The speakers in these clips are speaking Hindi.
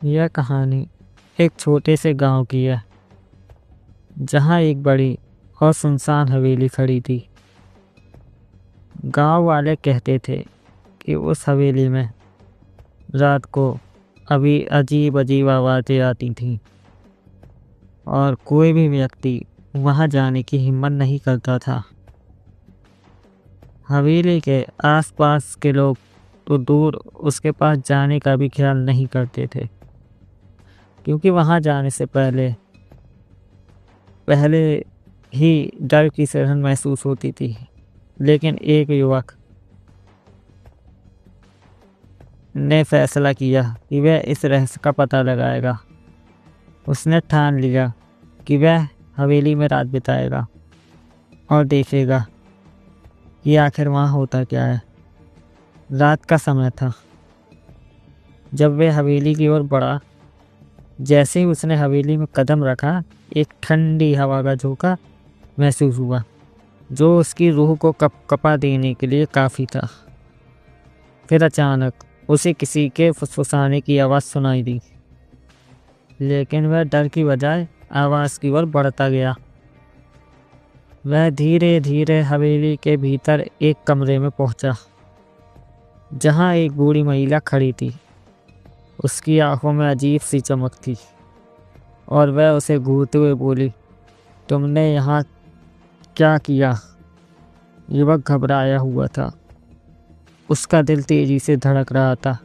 यह कहानी एक छोटे से गांव की है, जहां एक बड़ी और सुनसान हवेली खड़ी थी। गांव वाले कहते थे कि उस हवेली में रात को अभी अजीब अजीब आवाज़ें आती थीं और कोई भी व्यक्ति वहां जाने की हिम्मत नहीं करता था। हवेली के आसपास के लोग तो दूर उसके पास जाने का भी ख्याल नहीं करते थे, क्योंकि वहां जाने से पहले ही डर की सिरहन महसूस होती थी। लेकिन एक युवक ने फैसला किया कि वह इस रहस्य का पता लगाएगा। उसने ठान लिया कि वह हवेली में रात बिताएगा और देखेगा कि आखिर वहाँ होता क्या है। रात का समय था जब वह हवेली की ओर बढ़ा। जैसे ही उसने हवेली में कदम रखा, एक ठंडी हवा का झोंका महसूस हुआ, जो उसकी रूह को कपा देने के लिए काफ़ी था। फिर अचानक उसे किसी के फुसफुसाने की आवाज़ सुनाई दी, लेकिन वह डर की बजाय आवाज़ की ओर बढ़ता गया। वह धीरे धीरे हवेली के भीतर एक कमरे में पहुंचा, जहां एक बूढ़ी महिला खड़ी थी। उसकी आंखों में अजीब सी चमक थी और वह उसे घूरते हुए बोली, तुमने यहाँ क्या किया? युवक घबराया हुआ था। उसका दिल तेजी से धड़क रहा था।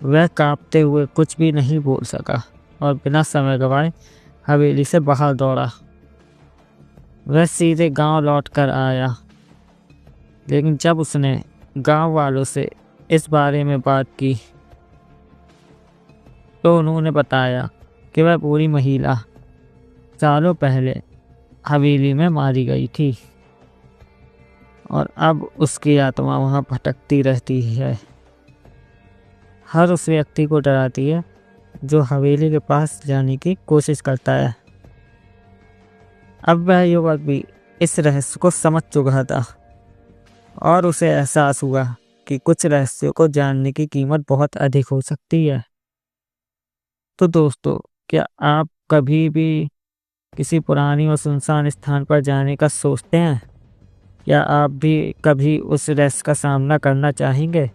वह कांपते हुए कुछ भी नहीं बोल सका और बिना समय गंवाए हवेली से बाहर दौड़ा। वह सीधे गांव लौटकर आया, लेकिन जब उसने गांव वालों से इस बारे में बात की तो उन्होंने बताया कि वह बूढ़ी महिला सालों पहले हवेली में मारी गई थी और अब उसकी आत्मा वहां भटकती रहती है, हर उस व्यक्ति को डराती है जो हवेली के पास जाने की कोशिश करता है। अब वह युवक भी इस रहस्य को समझ चुका था और उसे एहसास हुआ कि कुछ रहस्यों को जानने की कीमत बहुत अधिक हो सकती है। तो दोस्तों, क्या आप कभी भी किसी पुरानी और सुनसान स्थान पर जाने का सोचते हैं? या आप भी कभी उस रहस्य का सामना करना चाहेंगे?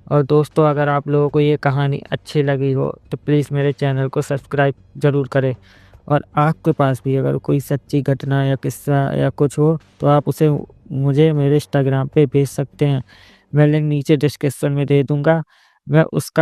और दोस्तों, अगर आप लोगों को ये कहानी अच्छी लगी हो तो प्लीज़ मेरे चैनल को सब्सक्राइब ज़रूर करें। और आपके पास भी अगर कोई सच्ची घटना या किस्सा या कुछ हो तो आप उसे मुझे मेरे इंस्टाग्राम पे भेज सकते हैं। मैं लिंक नीचे डिस्क्रिप्शन में दे दूँगा। मैं उसका